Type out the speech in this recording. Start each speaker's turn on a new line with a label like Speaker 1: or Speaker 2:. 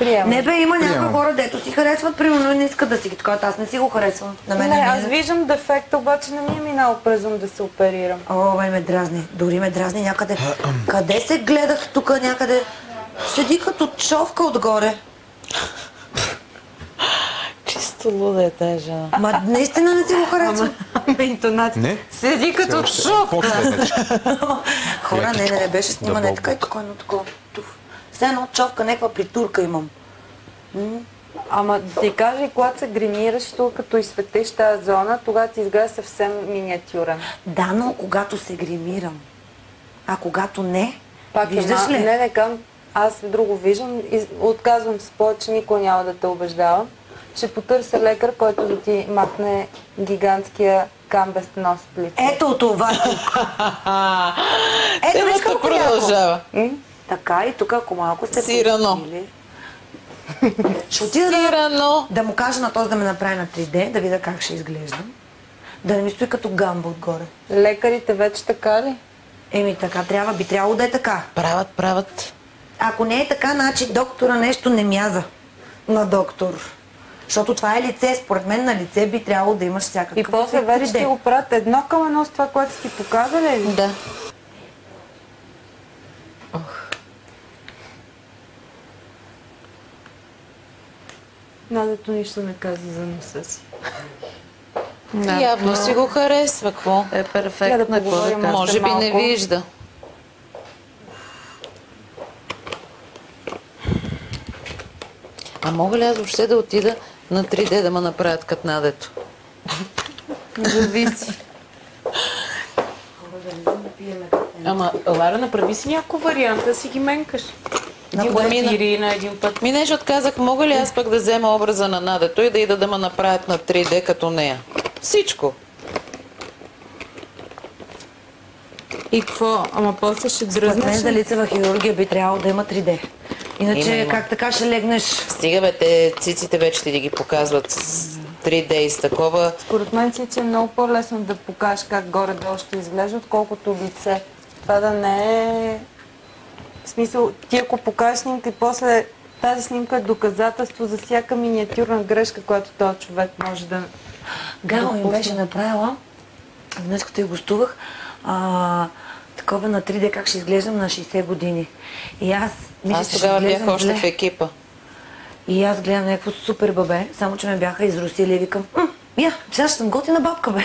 Speaker 1: Не бе, има някои хора, дето си харесват, примерно не искат да си ги така, аз не си го харесвам.
Speaker 2: Не, аз виждам дефекта, обаче не ми е минало през ум да се оперирам.
Speaker 1: О, ме дразни, дори ме дразни някъде. Къде се гледах тук някъде? Седи като човка отгоре.
Speaker 3: Чисто луда е тази жена.
Speaker 1: Ама наистина не си го харесвам.
Speaker 2: Интонация. Седи като човка.
Speaker 1: Хора, не беше снимане така и такова, но такова. Все едно човка, някаква притурка имам.
Speaker 2: Ама да ти кажа, и когато се гримираш тук, като изсветиш тази зона, тогава ти изглежда съвсем миниатюрен.
Speaker 1: Да, но когато се гримирам. А когато не,
Speaker 2: пак
Speaker 1: виждаш ли?
Speaker 2: Не, аз друго виждам. Отказвам се повече, никога няма да те убеждавам. Ще потърся лекар, който да ти махне гигантския камбест нос в лице.
Speaker 1: Ето това тук. Ето виж колко
Speaker 3: продължава.
Speaker 1: Така и тук, ако малко сте
Speaker 3: Сирано.
Speaker 1: Ще отида да му кажа на този да ме направи на 3D, да видя как ще изглеждам. Да не ми стои като гамба отгоре.
Speaker 2: Лекарите вече така ли?
Speaker 1: Еми така трябва, би трябвало да е така.
Speaker 3: Правят.
Speaker 1: Ако не е така, значи доктора нещо не мяза на доктор. Защото това е лице, според мен на лице би трябвало да имаш всякакъв 3D.
Speaker 2: И после вече ти го правят едно към едно с това, което си ти показали ли?
Speaker 3: Да.
Speaker 2: Надето нищо не каза за носа си.
Speaker 3: Явно си го харесва, какво?
Speaker 1: Е перфектно.
Speaker 3: Може би не вижда. А мога ли аз въобще да отида на 3D да ме направят като Надето?
Speaker 2: Зависи.
Speaker 4: Ама, Лара, направи си някакво вариант да си ги менкаш. На един път.
Speaker 3: Нещо отказах, мога ли аз пък да взема образа на Надето и да ида да ме направят на 3D като нея? Всичко.
Speaker 2: И какво? Ама после ще дръзнеш?
Speaker 1: Според мен за лицева хирургия би трябвало да има 3D. Иначе как така ще легнеш?
Speaker 3: Стига бе, те циците вече ти ги показват с 3D и с такова.
Speaker 2: Според мен цици е много по-лесно да покажеш как горе-долу ще изглежда, отколкото лице. Това да не е... В смисъл, ти ако покажеш снимка и после тази снимка е доказателство за всяка миниатюрна грешка, която този човек може да...
Speaker 1: Гало ми беше направила, днес като я гостувах, такова на 3D как ще изглеждам на 60 години. И аз мисля, че
Speaker 3: тогава бях още в екипа.
Speaker 1: И аз гледам някакво супер бабе, само че ме бяха изрусили и викам, сега ще съм готина бабка, бе.